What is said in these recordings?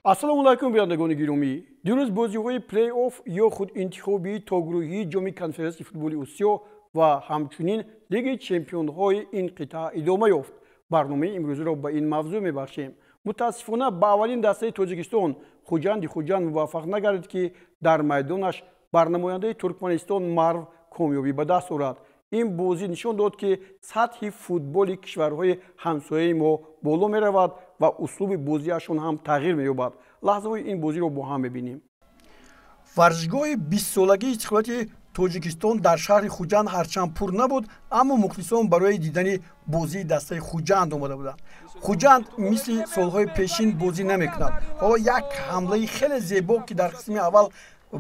ассалому алайкум бирандагони гиромӣ. дирӯз бозиҳои плей-офф ё худ интихоби тогурӯҳии ҷоми конференсияи футболи осиё ва ҳамчунин лиги чемпионҳои ин қитъа идома ёфт. барномаи имрӯзиро ба ин мавзӯъ мебахшем. мутаассифона ба аввалин дастаи тоҷикистон хуҷанди хуҷанд муваффақ нагардид ки дар майдонаш бар намояндаи туркманистон марв комёбӣ ба даст орад. ин бозӣ нишон дод ки сатҳи футболи кишварҳои ҳамсояи мо боло меравад ва услуби бозиашон ҳам тағйир меёбад. лаҳзаҳои ин бозиро бо ҳам мебинем. варзишгоҳи 20-солагии истиқлолияти тоҷикистон дар шаҳри хуҷанд ҳарчанд пур набуд, аммо мухлисон барои дидани бозии дастаи хуҷанд омада буданд. хуҷанд мисли солҳои пешин бозӣ намекунад. ҳоло як ҳамлаи хеле зебо ки дар қисми аввал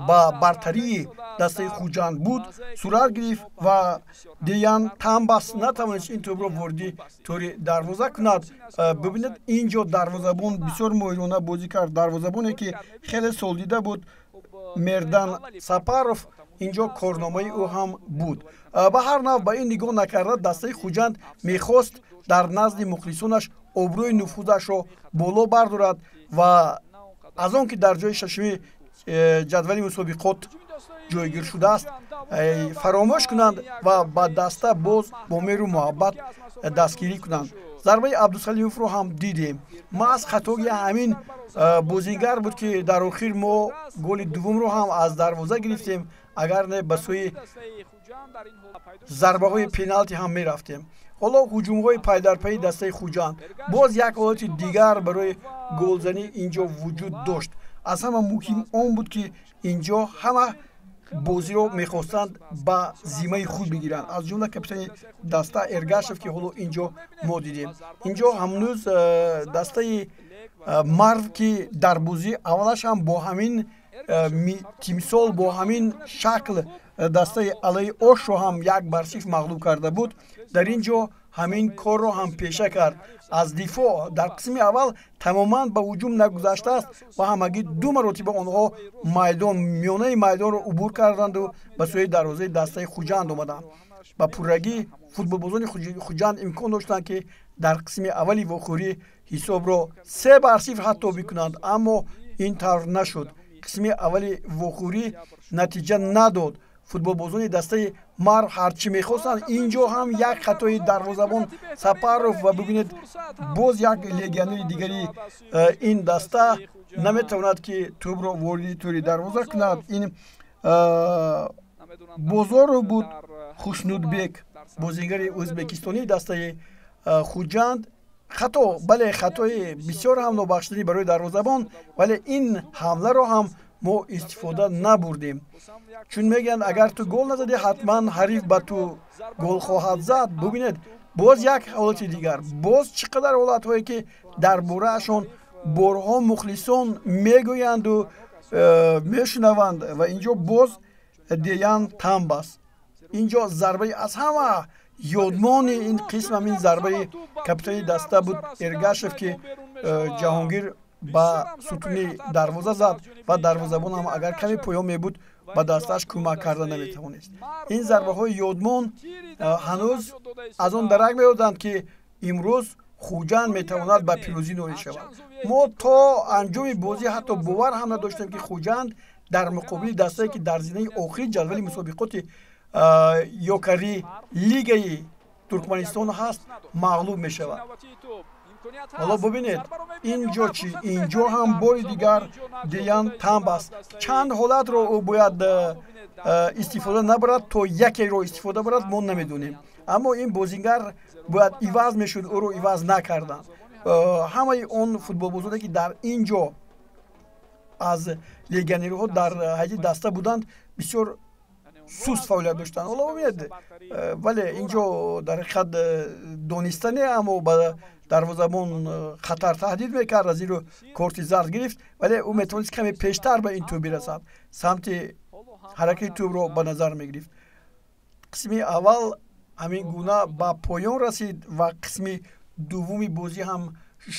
ба бартарии дастаи хуҷанд буд сурат гирифт ва Деян Тамбас натавонист ин тӯбро ворди тори дарвоза кунад. бибинед инҷо дарвозабон бисёр моҳирона бозӣ кард. дарвозабоне ки хеле солдида буд, Мердан Сапаров, инҷо корномаи ӯ ҳам буд. ба ҳар нав ба ин нигоҳ накарда дастаи хуҷанд мехост дар назди мухлисонаш обрӯи нуфузашро боло бардорад ва аз он ки дар ҷои шашуми ҷадвали мусобиқот ҷойгир шудааст фаромӯш кунанд ва ба даста боз бо меҳру муҳаббат дастгирӣ кунанд. зарбаи Абдусалимовро ҳам дидем. маҳз хатои ҳамин бозингар буд ки дар охир мо голи дуввумро ҳам аз дарвоза гирифтем, агар не ба сӯи зарбаҳои пеналти ҳам мерафтем. ҳоло ҳуҷумҳои пайдарпайи дастаи хуҷанд боз як ҳолати дигар барои голзанӣ инҷо вуҷуд дошт. аз ҳама муҳим он буд ки инҷо ҳама бозиро мехостанд ба зиммаи худ бигиранд, аз ҷумла капитани даста Эргашев ки ҳоло инҷо мо дидем. инҷо ҳамнӯз дастаи марв ки дар бозии аввалаш ҳам бо ҳамин тимсол бо ҳамин шакл дастаи алаи ошро ҳам 1-0 мағлуб карда буд, дар ин ҷо ҳамин корро ҳам пеша кард. аз дифоъ дар қисми аввал тамоман ба ҳуҷум нагузаштааст ва ҳамагӣ 2 маротиба онҳо майдон миёнаи майдонро убур карданду ба сӯи дарвозаи дастаи хуҷанд омаданд. ба пуррагӣ футболбозони хуҷанд имкон доштанд ки дар қисми аввали вохӯрӣ ҳисобро 3-0 ҳатто бикунанд, аммо ин тавр нашуд. қисми аввали вохӯрӣ натиҷа надод. футболбозони дастаи марв ҳарчи мехостанд инҷо ҳам як хатои дарвозабон Сапаров ва бибинед боз як легионери дигари ин даста наметавонад ки тӯбро ворди тӯри дарвоза кунад. ин бозоро буд. Хушнудбек, бозигари ӯзбекистонии дастаи хуҷанд, хато бале хатои бисёр ҳам нобахшиданӣ барои дарвозабон, вале ин ҳамларо ҳам мо истифода набурдем. чун мегӯянд агар ту гол назадӣ ҳатман ҳариф ба ту гол хоҳад зад. бубинед боз як ҳолати дигар, боз чӣ қадар ҳолатҳое ки дар бораашон борҳо мухлисон мегӯянду мешунаванд ва инҷо боз Деян Тамбас, инҷо зарбаи аз ҳама ёдмони ин қисм ҳамин зарбаи капитани даста буд Эргашев ки ҷаҳонгир ба сутуни дарвоза зад ва дарвозабон ҳам агар каме поён мебуд ба дасташ кӯмак карда наметавонист. ин зарбаҳои ёдмон ҳанӯз аз он дарак меёданд ки имрӯз хуҷанд метавонад ба пирӯзӣ ноил шавад. мо то анҷоми бозӣ ҳатто бовар ҳам надоштем ки хуҷанд дар муқобили дастае ки дар зинаи охири ҷадвали мусобиқоти ёкари лигаи Туркманистон ҳаст мағлуб мешавад. ҳоло бубинед инҷо чӣ? инҷо ҳам бори дигар Деян Тамбас чанд ҳолатро ӯ бояд истифода набарад, то якеро истифода барад мо намедонем, аммо ин бозингар бояд иваз мешуд, ӯро иваз накарданд. ҳамаи он футболбозоне ки дар инҷо аз легионериҳо дар ҳайати даста буданд бисёр суст фаъолият доштанд. ҳоло бубинед вале инҷо дар ҳақиқат дониста не, аммо ба дарвозабон хатар таҳдид мекард, аз инро корти зард гирифт, вале ӯ метавонист каме пештар ба ин тӯб бирасад, самти ҳаракати тӯбро ба назар мегирифт. қисми аввал ҳамин гуна ба поён расид ва қисми дуввуми бозӣ ҳам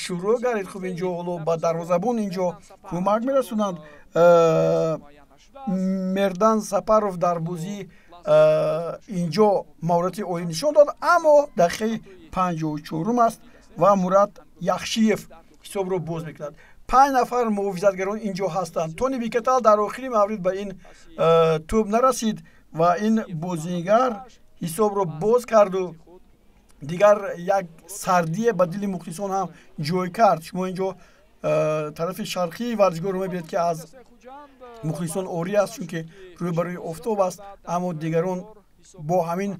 шурӯъ гардид. хуб инҷо ҳоло ба дарвозабон инҷо кӯмак мерасонанд. Мердан Сапаров дар бозӣ инҷо маҳорати олӣ нишон дод, аммо дақиқаи 54 аст ва Мурад Яхшиев ҳисобро боз мекунад. 5 нафар муҳофизатгарон инҷо ҳастанд. Тони Бикетал дар охири маврид ба ин тӯб нарасид ва ин бозигар ҳисобро боз карду дигар як сардие ба дили мухлисон ҳам ҷой кард. Шумо инҷо тарафи шарқии варзишгоҳро мебинед ки аз мухлисон ори аст, чунки рӯбарои офтоб аст, аммо дигарон бо ҳамин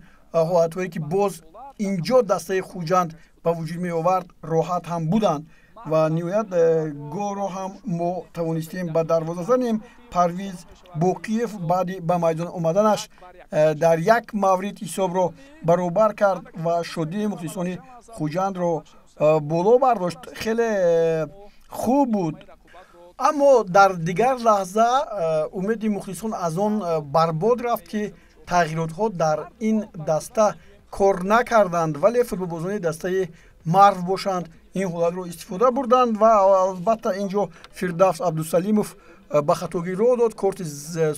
ҳолатҳое ки боз инҷо дастаи Хуҷанд ба вуҷуд меовард роҳат ҳам буданд ва ниҳоят голро ҳам мо тавонистем ба дарвоза занем. Парвиз Боқиев баъди ба майдон омаданаш дар як маврид ҳисобро баробар кард ва шодии мухлисони Хуҷандро боло бардошт. Хеле хуб буд. аммо дар дигар лаҳза умеди мухлисон аз он барбод рафт ки тағйиротҳо дар ин даста кор накарданд, вале футболбозони дастаи Марв бошанд ин ҳолатро истифода бурданд ва албатта инҷо Фирдавс Абдусалимов ба хатогӣ роҳ дод, корти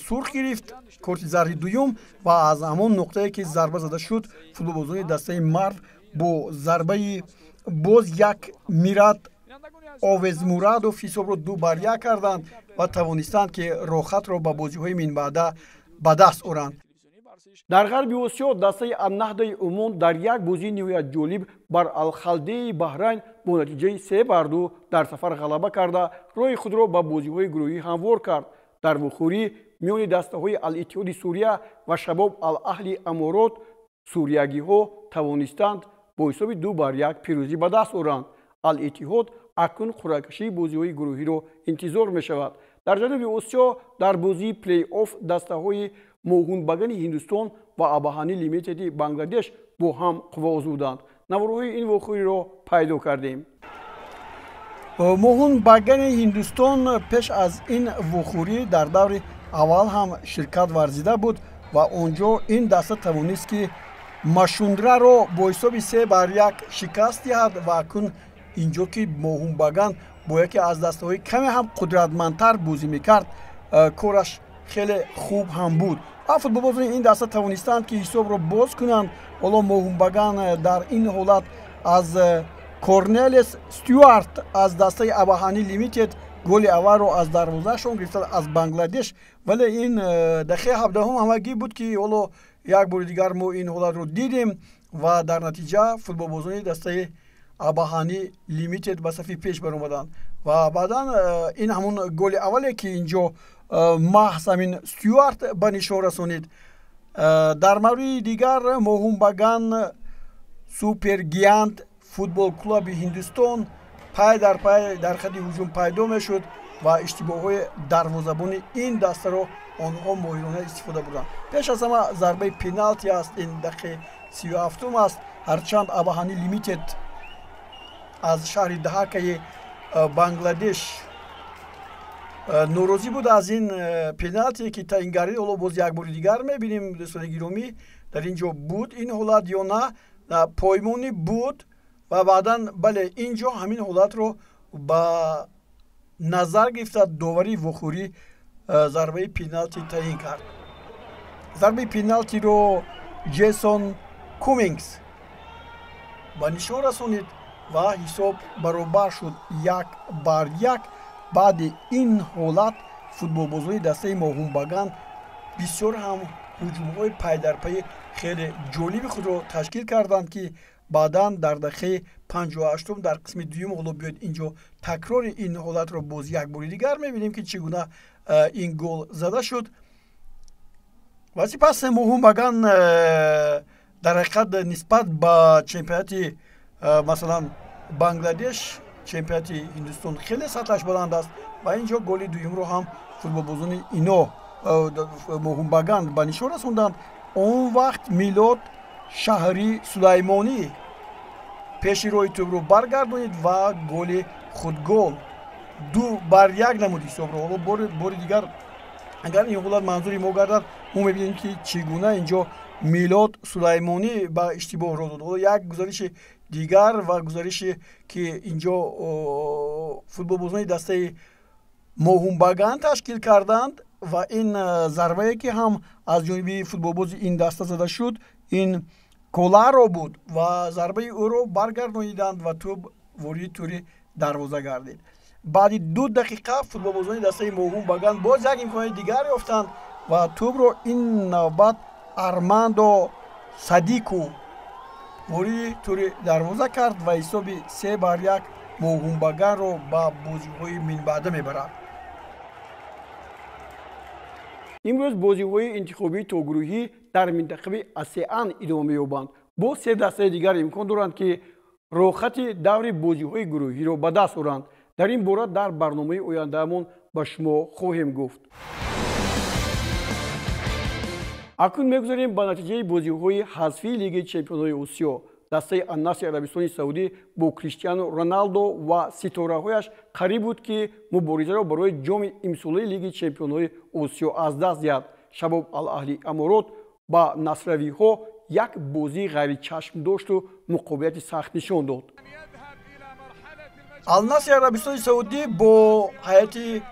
сурх гирифт, корти зарди дуюм ва аз ҳамон нуқтае ки зарба зада шуд футболбозони дастаи Марв бо зарбаи боз як Мират Овезмурадов ҳисобро 2-1 карданд ва тавонистанд ки рохатро ба бозиҳои минбаъда ба даст оранд. дар ғарби Осиё дастаи Аннаҳдаи Умон дар як бозии ниҳоят ҷолиб бар Алхалдеи Баҳрайн бо натиҷаи 3-2 дар сафар ғалаба карда роҳи худро ба бозиҳои гурӯҳӣ ҳамвор кард. дар вухӯрӣ миёни дастаҳои Ал-Иттиҳоди Сурия ва Шабоб Ал-Аҳли Аморот суриягиҳо тавонистанд бо ҳисоби 2-1 пирӯзӣ ба даст оранд. Ал-Иттиҳод акнун қуръакашии бозиҳои гурӯҳиро интизор мешавад. дар ҷануби Осиё дар бозии плей-офф дастаҳои Моҳунбагани Ҳиндустон ва Абаҳани Лимитеди Бангладеш бо ҳам қуввоз буданд. навораҳои ин воқеаро пайдо кардем. Моҳунбагани Ҳиндустон пеш аз ин вухӯрӣ дар даври аввал ҳам ширкат варзида буд ва онҷо ин даста тавонист ки Машундраро бо ҳисоби 3-1 шикаст диҳад ва акнун инҷо ки Моҳунбаган бо яке аз дастаҳои каме ҳам қудратмандтар бозӣ мекард, кораш хеле хуб ҳам буд ва футболбозони ин даста тавонистанд ки ҳисобро боз кунанд. ҳоло Моҳунбаган дар ин ҳолат аз Корнелис Стюарт аз дастаи Абаҳани Лимитед голи аввалро аз дарвозаашон гирифтанд аз Бангладеш, вале ин дақиқаи 17 ҳамагӣ буд ки ҳоло як бори дигар мо ин ҳолатро дидем ва дар натиҷа футболбозони дастаи Абаҳани Лимитед ба сафи пеш баромаданд ва баъдан ин ҳамон голи аввале ки инҷо маҳз ҳамин Стюарт ба нишон расонид. дар мавриди дигар Моҳунбаган Супергиант футбол клуби Ҳиндустон пай дар пай дар хати ҳуҷум пайдо мешуд ва иштибоҳҳои дарвозабони ин дастаро онҳо моҳирона истифода бурданд. пеш аз ҳама зарбаи пеналти аст, ин дақиқаи 37 аст, ҳарчанд Абаҳани Лимитед аз шаҳри Даҳакаи Бангладеш норозӣ буд аз ин пеналти ки таъин гардид. ҳоло боз як бори дигар мебинем дӯстони гиромӣ дар ин ҷо буд ин ҳолат ё на, поймонӣ буд ва баъдан бале ин ҷо ҳамин ҳолатро ба назар гирифта довари вухӯрӣ зарбаи пеналти таъин кард. зарбаи пеналтиро Джейсон Кумингс ба нишон расонид ва ҳисоб баробар шуд 1-1. баъди ин ҳолат футболбозони дастаи Моҳунбаган бисёр ҳам ҳуҷумҳои пайдарпайи хеле ҷолиби худро ташкил карданд ки баъдан дар дақиқаи 58 дар қисми дуюм ҳоло биёед инҷо такрори ин ҳолатро боз як бори дигар мебинем ки чӣ гуна ин гол зада шуд. ва сипас Моҳунбаган дар ҳақиқат нисбат ба чемпионати масалан Бангладеш чемпионати Ҳиндустон хеле сатҳаш баланд аст ва ин ҷо голи дуюмро ҳам футболбозони ино Моҳунбаган ба нишон расонданд. он вақт Милод Шаҳри Сулаймонӣ пеши роҳи тӯбро баргардонид ва голи худгол 2-1 намуд ҳисобро. ҳоло бори дигар агар ин ҳолат манзури мо гардад мо мебинем ки чӣ гуна ин ҷо Милод Сулаймонӣ ба иштибоҳ роҳ дод. ҳоло як гузариши дигар ва гузарише ки инҷо футболбозони дастаи Моҳунбаган ташкил карданд ва ин зарбае ки ҳам аз ҷониби футболбози ин даста зада шуд ин Коларо буд ва зарбаи ӯро баргардониданд ва тӯб вориди тӯри дарвоза гардид. баъди 2 дақиқа футболбозони дастаи Моҳум Баган боз як имкони дигар ёфтанд ва тӯбро ин навбат Армандо Садику вориди тури дарвоза кард ва ҳисоби 3-1 Моҳум Баганро ба бозиҳои минбаъда мебарад. имрӯз бозиҳои интихобии тогурӯҳӣ дар минтақаи ASEAN идома меёбанд. бо 3 дастаи дигар имкон доранд ки роҳхати даври бозиҳои гурӯҳиро ба даст оранд. дар ин бора дар барномаи ояндаамон ба шумо хоҳем гуфт. акнун мегузарем ба натиҷаи бозиҳои ҳазфии Лигаи Чемпионҳои Осиё. дастаи Ан-Насри Арабистони Саудӣ бо Криштиану Роналдо ва ситораҳояш қариб буд ки муборизаро барои ҷоми имсолаи Лигаи Чемпионҳои Осиё аз даст диҳад. Шабоб Ал-Аҳли Аморот ба насравиҳо як бозии ғайричашм дошту муқобилияти сахт нишон дод. Ал-Насри Арабистони Саудӣ бо ҳайати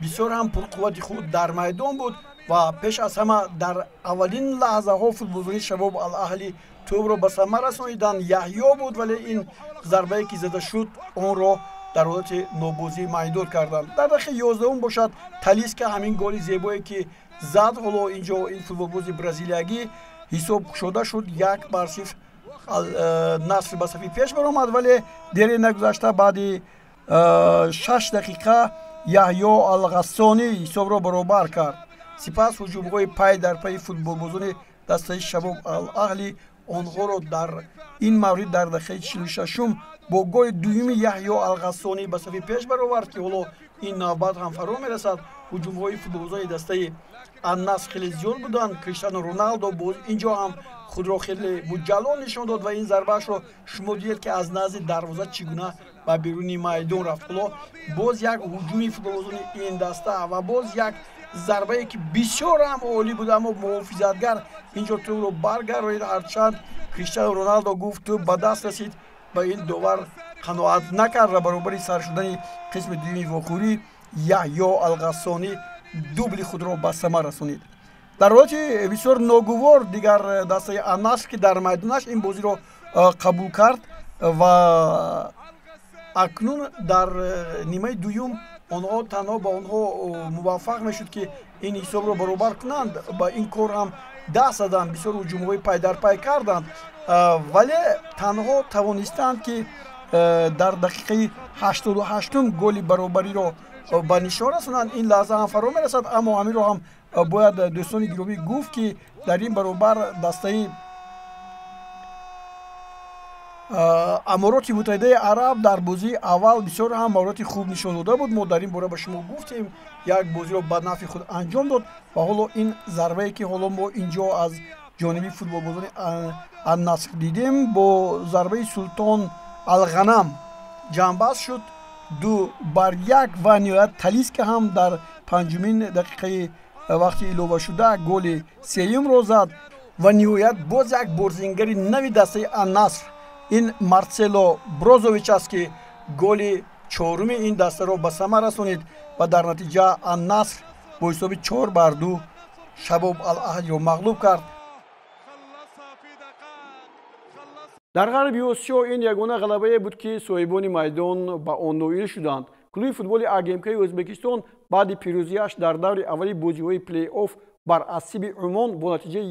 бисёр ҳам пурқуввати худ дар майдон буд ва пеш аз ҳама дар аввалин лаҳзаҳо футболзони Шабоб Ал-Аҳли тӯбро ба самар расониданд. Яҳьё буд, вале ин зарбае ки зада шуд онро дар ҳолати нобозӣ маҳдуд карданд. дар дақиқаи 11 бошад Талиска ҳамин голи зебое ки зад ҳоло инҷо ин футболбози бразилиягӣ ҳисоб кушода шуд 1-0 Наср ба сафи пеш баромад, вале дере нагузашта баъди 6 дақиқа Яҳьё Ал-Ғассонӣ ҳисобро баробар кард. сипас ҳуҷумҳои пай дар пайи футболбозони дастаи Шабоб Ал-Аҳли онҳоро дар ин маврид дар дақиқаи 46 бо голи дуюми Яҳьё Ал-Ғассонӣ ба сафи пеш баровард ки ҳоло ин навбат ҳам фаро мерасад. ҳуҷумҳои футболбозони дастаи Ан-Наср хеле зиёд буданд. Криштиану Роналдо боз инҷо ҳам худро хеле муҷаллон нишон дод ва ин зарбаашро шумо дидед ки аз назди дарвоза чӣ гуна ба беруни майдон рафт. ҳоло боз як ҳуҷуми футболбозони ин даста ва боз як зарбае ки бисёр ҳам олӣ буд, аммо муҳофизатгар инҷо тӯбро баргаронид. ҳарчанд Криштиану Роналдо гуфт тӯб ба даст расид, ба ин довар қаноат накард ва баробари сар шудани қисми дуюми вохӯрӣ Яҳьё Ал-Ғассонӣ дубли худро ба самар расонид. дар ҳолати бисёр ногувор дигар дастаи Ан-Наср ки дар майдонаш ин бозиро қабул кард ва акнун дар нимаи дуюм онҳо танҳо ба онҳо муваффақ мешуд ки ин ҳисобро баробар кунанд. ба ин кор ҳам даст заданд, бисёр ҳуҷумҳои пайдарпай карданд, вале танҳо тавонистанд ки дар дақиқаи 88 голи баробариро ба нишон расонанд. ин лаҳза ҳам фаро мерасад, аммо ҳаминро ҳам бояд дӯстони гиромӣ гуфт ки дар ин баробар дастаи Амороти Муттаҳидаи Араб дар бозии аввал бисёр ҳам маҳорати хуб нишон дода буд. мо дар ин бора ба шумо гуфтем, як бозиро ба нафъи худ анҷом дод ва ҳоло ин зарбае ки ҳоло мо инҷо аз ҷониби футболбозони Ан-Наср дидем бо зарбаи Султон Алғанам ҷамъбаст шуд 2-1 ва ниҳоят Талиска ҳам дар 5-мин дақиқаи вақти иловашуда голи сеюмро зад ва ниҳоят боз як борзингари нави дастаи Ан-Наср ин Марсело Брозович аст ки голи 4-уми ин дастаро ба самар расонид ва дар натиҷа Ан-Наср бо ҳисоби 4-2 Шабоб Ал-Аҳлиро мағлуб кард. дар ғарби Осиё ин ягона ғалабае буд ки соҳибони майдон ба он ноил шуданд. клуби футболи АГМК Ӯзбекистон баъди пирӯзиаш дар даври аввали бозиҳои плей-офф бар Асиби Умон бо натиҷаи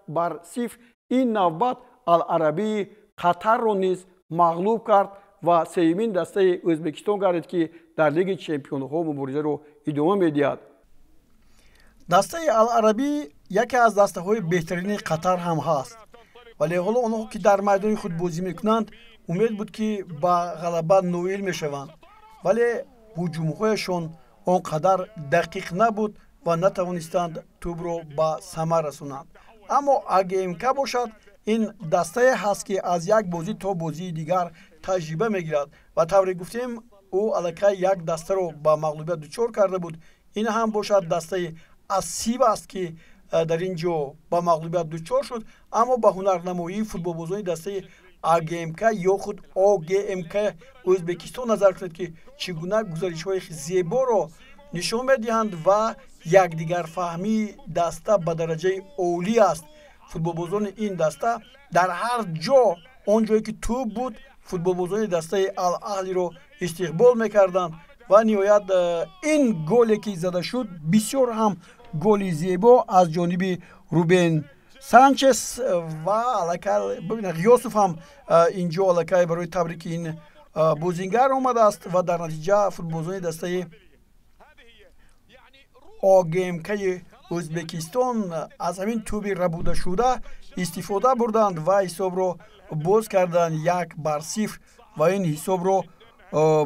1-0 ин навбат Ал-Арабии Қатарро низ мағлуб кард ва сеюмин дастаи Ӯзбекистон гардид ки дар Лигаи Чемпионҳо муборизаро идома медиҳад. дастаи Ал-Арабӣ яке аз дастаҳои беҳтарини Қатар ҳам ҳаст, вале ҳоло онҳо ки дар майдони худ бозӣ мекунанд умед буд ки ба ғалаба ноил мешаванд, вале ҳуҷумҳояшон он қадар дақиқ набуд ва натавонистанд тӯбро ба самар расонанд. аммо АГМК бошад ин дастае ҳаст ки аз як бозӣ то бозии дигар таҷриба мегирад ва тавре гуфтем ӯ аллакай як дастаро ба мағлубият дучор карда буд. ин ҳам бошад дастаи Асиб аст ки дар ин ҷо ба мағлубият дучор шуд, аммо ба ҳунарнамоии футболбозони дастаи АГМК ё худ ОГМК Ӯзбекистон назар кунед ки чӣ гуна гузаришҳои зеборо нишон медиҳанд ва якдигарфаҳмии даста ба дараҷаи олӣ аст. футболбозони ин даста дар ҳар ҷо он ҷое ки тӯб буд футболбозони дастаи Ал-Аҳлиро истиқбол мекарданд و نهایت این گلی که زده شد بسیار هم گلی زیبا از جانب روبن سانچز و الکل ببینید یوسف هم اینجا الکل برای تبریک این بازیگر آمده است و در نتیجه فوتبالزنی دسته آگمک ازبکستان از همین توبی ربوده شده استفاده بردند و حساب رو باز کردند 1-0 و این حساب رو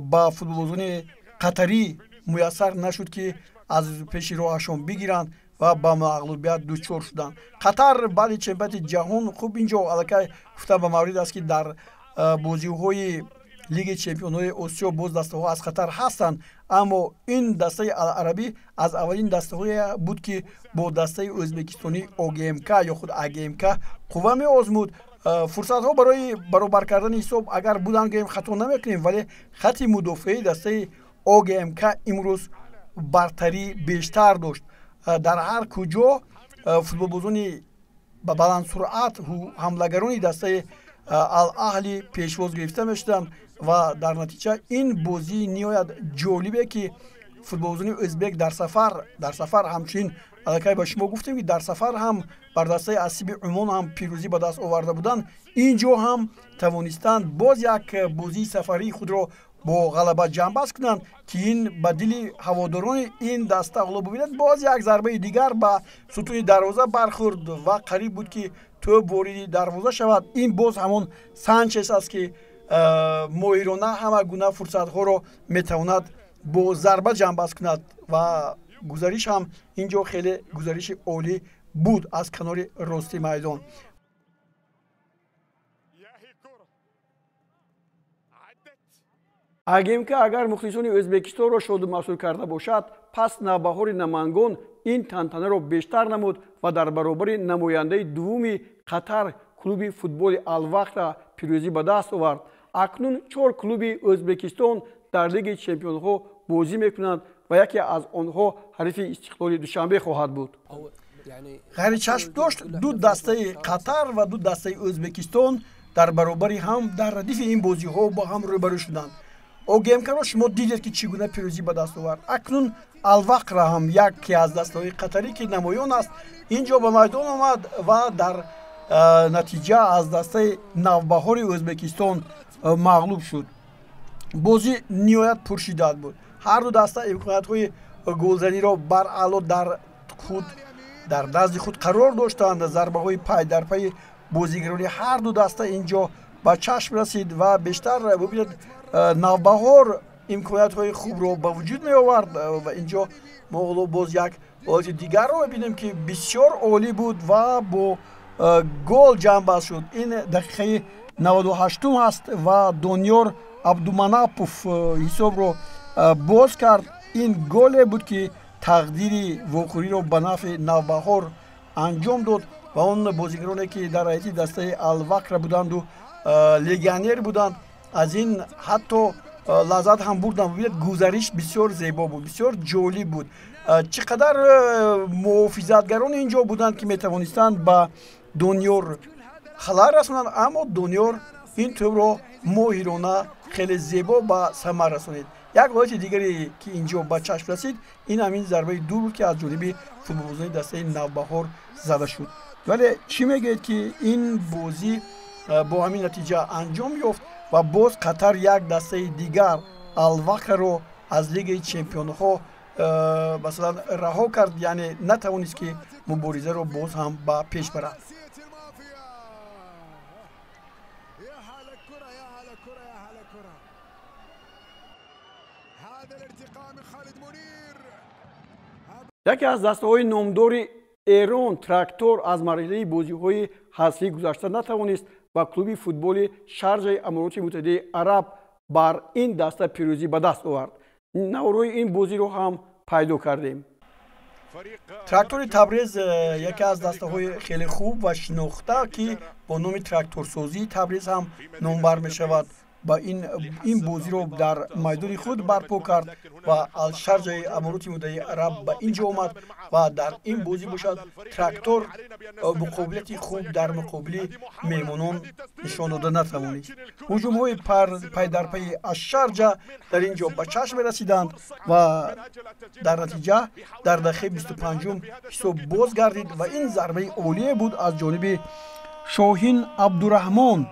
با فوتبالزنی قطری میسر نشد که از پیش راهشون بگیرند و با مغلوبیت دچار شدند. قطر بعد چمپیونات جهان خوب اینجا الکی گفتم به مورد است که در بازی‌های لیگ چمپیون‌های آسیا باز دسته‌ها از قطر هستند، اما این دسته عربی از اولین دسته‌های بود که با دسته ازبکستانی اوگمک یا خود اگمک قوه می‌آزمود. فرصت‌ها برای برابر کردن حساب اگر بودن گیم خطا نمی‌کنیم، ولی خط مدافعی دسته اوگمک امروز برتری بیشتر داشت. در هر کجا فوتبالبازان با بلند سرعت حمله‌گران دسته الاهلی پیشواز گرفته می‌شدند و در نتیجه این بازی نهایت جالبه که فوتبالبازان ازبک در سفر همچنین الکی با شما گفتیم که در سفر هم بر دسته اسیب عمان هم پیروزی به دست آورده بودند، اینجا هم توانستند باز یک بازی سفری خود را با غلبه جنبش کنند که این به دل هواداران این دسته حالا ببینید باز یک ضربه دیگر به ستون دروازه برخورد و قریب بود که توپ وارد دروازه شود. این باز همون سانچز است که ماهرانه همه گونه فرصت ها را میتواند با ضربه جنبش کند و گزارش هم اینجا خیلی گزارش عالی بود از کنار راستی میدان. اگرم که اگر مخلصان ازبکستان را شاد و مسرور کرده باشد، پس نوبهار نمایندگان این تنتنه را بیشتر نمود و در برابر نماینده دوم قطر کلوب فوتبال الوقت را پیروزی به دست آورد. اکنون 4 کلوب ازبکستان در لیگ چمپیون‌ها بازی میکنند و یکی از آنها حریف استقلال دوشنبه خواهد بود. غیر چشم داشت دو دسته قطر و دو دسته ازبکستان در برابر هم در ردیف این بازی ها با هم روبرو شدند. اوگمک را شما دیدید که چگونه پیروزی به دست آورد. اکنون الوقت را هم یکی از دسته‌های قطری که نمایان است اینجا به میدان آمد و در نتیجه از دسته نوبهار ازبکستان مغلوب شد. بازی نهایت پرشدت بود. هر دو دسته امکانات‌های گلزنی را بر اعلی در دست خود قرار داشتند. ضربه‌های پای در پای بازیگران هر دو دسته اینجا به چشم رسید و بیشتر ببینید نوبهار امکانات‌های خوب را به وجود می آورد و اینجا ما باز یک حالت دیگر رو ببینیم که بسیار عالی بود و با گل جنبش شد. این دقیقه 98 است و دانیار عبدالمناپوف حساب رو باز کرد. این گل بود که تقدیر واقعی رو به نفع نوبهار انجام داد و اون بازیگرانی که در هیئت دسته الوقت بودند و لگانیر بودند از این حتی لذت هم بردن. ببینید گزارش بسیار زیبا بود، بسیار جالب بود. چقدر محافظتگران اینجا بودند که میتوانستند با دانیار خلل رسونند، اما دانیار این توپ را ماهرانه خیلی زیبا به ثمر رسونید. یک حالت دیگری که اینجا به چشم رسید این همین ضربه دور بود که از جانب فوتبالبازان دسته نوبهار زده شد. ولی چی میگید که این بازی با همین نتیجه انجام یافت و باز قطر یک دسته دیگر الوقت رو از لیگ چمپیون‌ها مثلا رها کرد، یعنی نتوانست که مبارزه رو باز هم با پیش برد. یکی از دسته‌های نامدار ایران تراکتور از مرحله بازی‌های حذفی گذشته نتوانست و کلوب فوتبال شارجه امارات متحده عرب بر این دسته پیروزی به دست آورد. نوروی این بازی رو هم پیدا کردیم. تراکتور تبریز یکی از دسته‌های خیلی خوب و شناخته که با نام تراکتورسازی تبریز هم نامبر می شود با این بازی رو در میدان خود برپا کرد و الشرجه امارات متحده عرب به اینجا آمد و در این بازی باشد تراکتور مقابلتی خوب در مقابل میمونان نشان داده نتوانید. هجوم های پای در پای الشرجه در اینجا به چشم رسیدند و در نتیجه در دقیقه 25 حساب باز گردید و این ضربه عالی بود از جانب شاهین عبدالرحمن.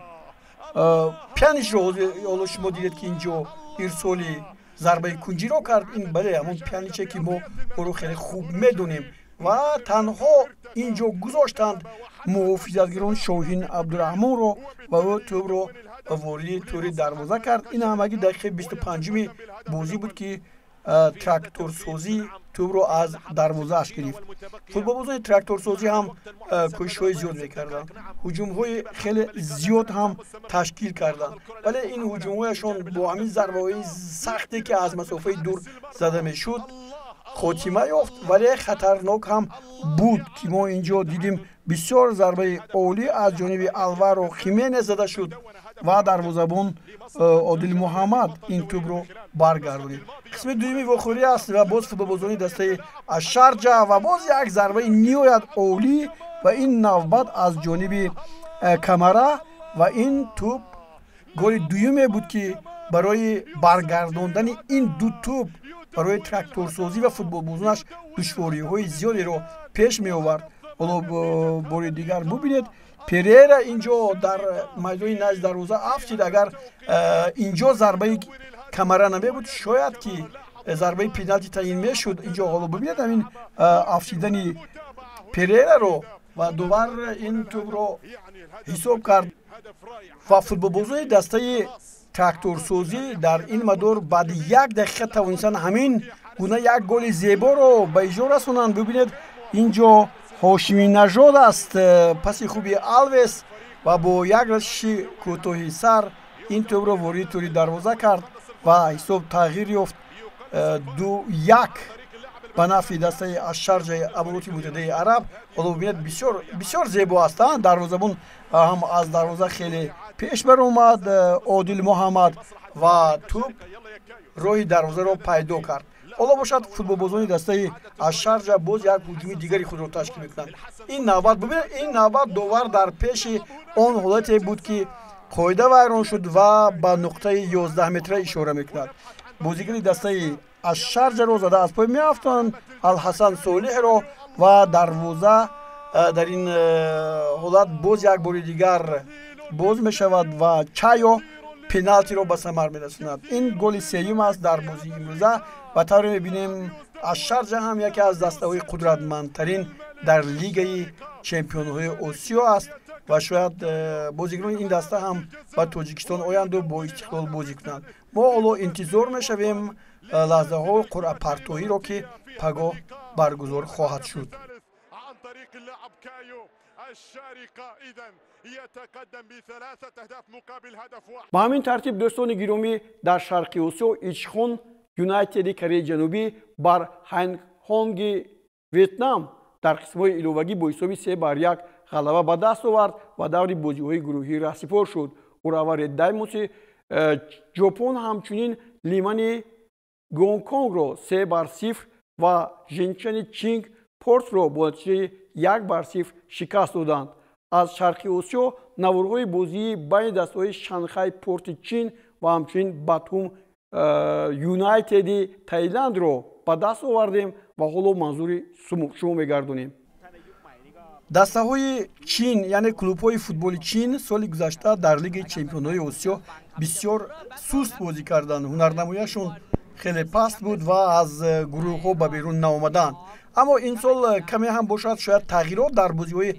پیانش رو شما دیدید که اینجا ارسالی ضربه کنجی رو کرد. این بله همون پیانیچه که ما رو خیلی خوب میدونیم و تنها اینجا گذاشتند محافظتگران شاهین عبدالرحمن رو و او توپ رو وارد توری دروازه کرد. این همگی دقیقه 25 بازی بود که تراکتور سازی توپ رو از دروازه اش گرفت. فوتبال بازی تراکتور سازی هم کوشش‌های زیاد می‌کردن، هجوم‌های خیلی زیاد هم تشکیل کردن، ولی این هجوم‌هایشون با همین ضربه‌های سختی که از مسافه دور زده می‌شد خاتمه یافت، ولی خطرناک هم بود که ما اینجا دیدیم بسیار ضربه عالی از جانب الوارو خیمنز زده شد و دروازه‌بان عادل محمد این توپ رو برگردونید. قسمت دومی واخوری است و باز فوتبالبازان دسته الشرجه و باز یک ضربه نهایت عالی و این نوبت از جانب کمره و این توپ گل دومی بود که برای برگرداندن این دو توپ برای تراکتور سازی و فوتبالبازانش دشواری‌های زیادی رو پیش می آورد. حالا بار دیگر ببینید پریرا اینجا در میدان نزد دروازه افشید. اگر اینجا ضربه کمره نمی بود شاید که ضربه پنالتی تعیین میشد. اینجا حالا ببینید همین افشیدن پریرا رو و دوبار این توپ رو حساب کرد و فوتبالبازان دسته تراکتور سازی در این مدار بعد یک دقیقه توانستن همین گونه یک گل زیبا رو به اجرا رسونند. ببینید اینجا هاشمی نژاد است، پس خوبی الویس و با یک رشش کوتاهی سر این توپ رو وارد توری دروازه کرد و حساب تغییر یافت 2-1 به نفع دسته الشرجه امارات متحده عرب. حالا ببینید بسیار زیبا هستند. دروازه‌بان هم از دروازه خیلی پیش بر اومد عادل محمد و توپ روی دروازه رو پیدا کرد. حالا باشد فوتبالبازان دسته الشرجه باز یک هجوم دیگری خود را تشکیل میکنند. این نوبت ببینید این نوبت دوبار در پیش آن حالتی بود که قاعده ویران شد و به نقطه 11 متره اشاره میکند. بازیگری دسته الشرجه رو زده از پای میافتند الحسن صالح رو و دروازه در این حالت باز یک بار دیگر باز میشود و چایو پنالتی رو به ثمر میرساند. این گل سوم است در بازی امروزه و طوری میبینیم الشرجه هم یکی از دسته‌های قدرتمندترین در لیگ چمپیون‌های آسیا است و شاید بازیکنان این دسته هم با تاجیکستان آیند و با استقلال بازی کنند. ما حالا انتظار میشویم لحظه های قرعه پرتویی رو که پگاه برگزار خواهد شد. با همین ترتیب دوستان گرامی در شرقی آسیا ایچخون یونایتد کره جنوبی بر هانگ ویتنام در قسمت ایلوگی با حساب 3-1 غلبه به دست آورد و دور بازی‌های گروهی رسیدگی شد. اوراور دایموس ژاپن همچنین لیمن گونگ رو 3-0 و ژنچن چینگ پورت رو با نتیجه 1-0 شکست دادند. از شرقی آسیا نوارهای بازی بین دسته‌های شانگهای پورت چین و همچنین باتوم یونایتد تایلند رو به دست آوردیم و حالا منظور شما میگردونیم. دسته‌های چین یعنی کلوب‌های فوتبال چین سال گذشته در لیگ چمپیون‌های آسیا بسیار سست بازی کردند. هنرنماییشون خیلی پست بود و از گروه‌ها به بیرون نآمدند. اما این سال کمی هم باشد شاید تغییرات در بازی‌های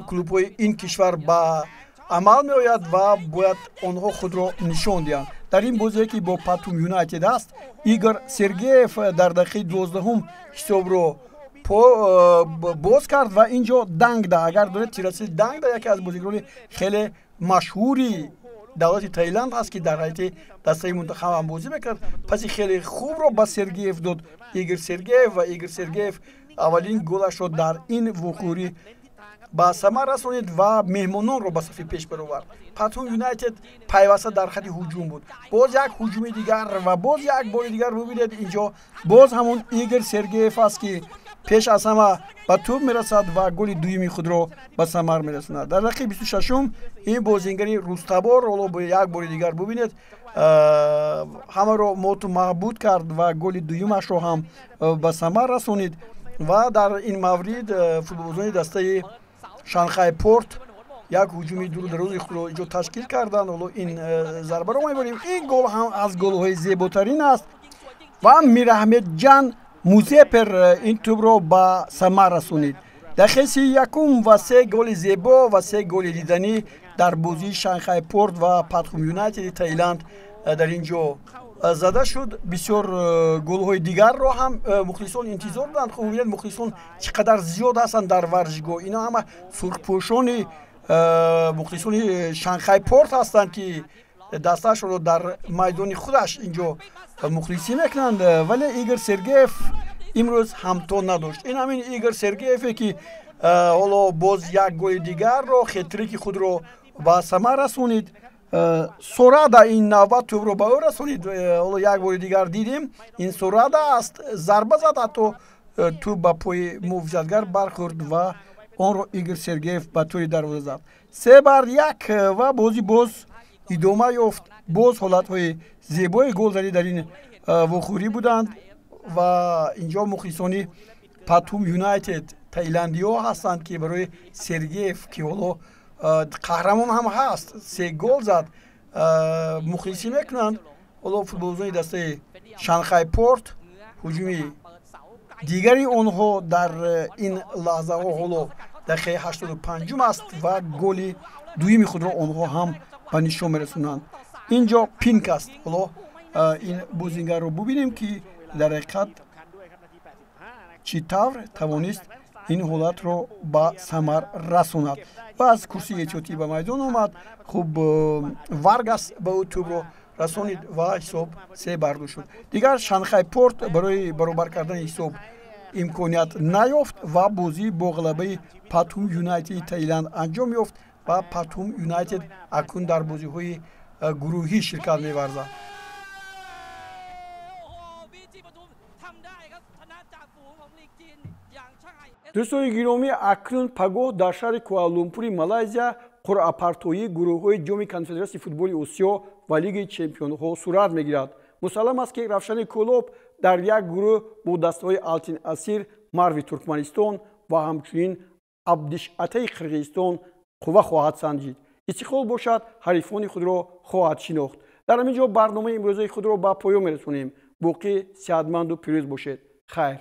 کلوب‌های این کشور به عمل می‌آید و باید آنها خود را نشان دهند. در این بازی که با پاتوم یونایتد است ایگور سرگیف در دقیقه 12 حساب رو باز کرد و اینجا دنگ ده اگر داره تیراسی دنگ ده یکی از بازیکنان خیلی مشهوری دولت تایلند هست که در حیط دسته منتخب هم بازی میکرد. پس خیلی خوب رو با سرگیف داد ایگور سرگیف و ایگور سرگیف اولین گلش رو در این وقوعی ба самар расонид ва меҳмононро ба сафи пеш баровард. Патум Юнайтед пайваста дар хати ҳуҷум буд. Боз як ҳуҷуми дигар ва боз як бори дигар бубинед инҷо боз ҳамон Игор Сергеев аст ки пеш аз ҳама ба тӯб мерасад ва голи дуюми худро ба самар мерасонад. Дар дақиқаи 26-ум ин бозингари Рустабор ҳоло бо як бори дигар бубинед ҳамаро моту маҳбуд кард ва голи дуюмашро ҳам ба самар расонид. ва дар ин маврид футболбозони дастаи Шанхай Порт як ҳуҷуми дурударози худро инҷо ташкил карданд. ҳоло ин зарбаро мебарем. Ин гол ҳам аз голҳои зеботарин аст ва Мираҳмедҷан Музепер ин тӯбро ба самар расонид. Дақиқаи якум ва се голи зебо ва се голи диданӣ дар бозии Шанхай Порт ва Патхум Юнайтеди Таиланд дар ин ҷо зада шуд. Бисёр голҳои дигарро ҳам мухлисон интизор доданд. хуб бинед мухлисон чӣ қадар зиёд ҳастанд дар варзишгоҳ. Ино ҳама сурхпӯшони мухлисони Шанхай Порт ҳастанд ки дастаашро дар майдони худаш инҷо мухлисӣ мекунанд. Вале Игор Сергеев имрӯз ҳамто надошт. Ин ҳамин Игор Сергееве ки ҳоло боз як голи дигарро хетрики худро ба самар расонид. Сорада ин навбат тӯбро ба ӯ расонид. ҳоло як бори дигар дидем ин Сорада аст. Зарба зад ҳатто тӯб ба пои муҳофизатгар бархӯрд ва онро Игор Сергеев ба тӯри дарвоза зад. 3-1 ва бози боз идома ёфт. Боз ҳолатҳои зебои голзанӣ дар ин вохӯрӣ буданд ва инҷо мухлисони Патум Юнайтед таиландиҳо ҳастанд ки барои Сергеев ки ҳоло қаҳрамон ҳам ҳаст 3 гол зад мухлисӣ мекунанд. ҳоло футболбозони дастаи Шанхай Порт ҳуҷуми дигари онҳо дар ин лаҳзаҳо ҳоло дақиқаи 85 аст ва голи дуюми худро онҳо ҳам ба нишон мерасонанд. инҷо пинк аст. ҳоло ин бозингарро бубинем ки дар ҳақиқат чӣ тавр тавонист ин ҳолатро ба самар расонад ва аз курсии эҳтиётӣ ба майдон омад. хуб Варгас ба ӯ тӯбро расонид ва ҳисоб 3-2 шуд. дигар Шанхай Порт барои баробар кардани ҳисоб имконият наёфт ва бозӣ бо ғалабаи Патум Юнайтеди Таиланд анҷом ёфт ва Патум Юнайтед акнун дар бозиҳои гурӯҳӣ ширкат меварзад. дӯстони гиромӣ, акнун пагоҳ дар шаҳри Куала-Лумпури Малайзия қуръапартоии гурӯҳҳои ҷоми Конфедератсияи футболи Осиё ва Лигаи Чемпионҳо сурат мегирад. Мусаллам аст ки Равшани Кӯлоб дар як гурӯҳ бо дастаҳои Алтин Асир Марви Туркманистон ва ҳамчунин Абдишатаи Қирғизистон қувва хоҳад санҷид. Истиқлол бошад ҳарифони худро хоҳад шинохт. дар ҳамин ҷо барномаи имрӯзаи худро ба поён мерасонем. боқӣ сеҳатманду пирӯз бошед. хайр.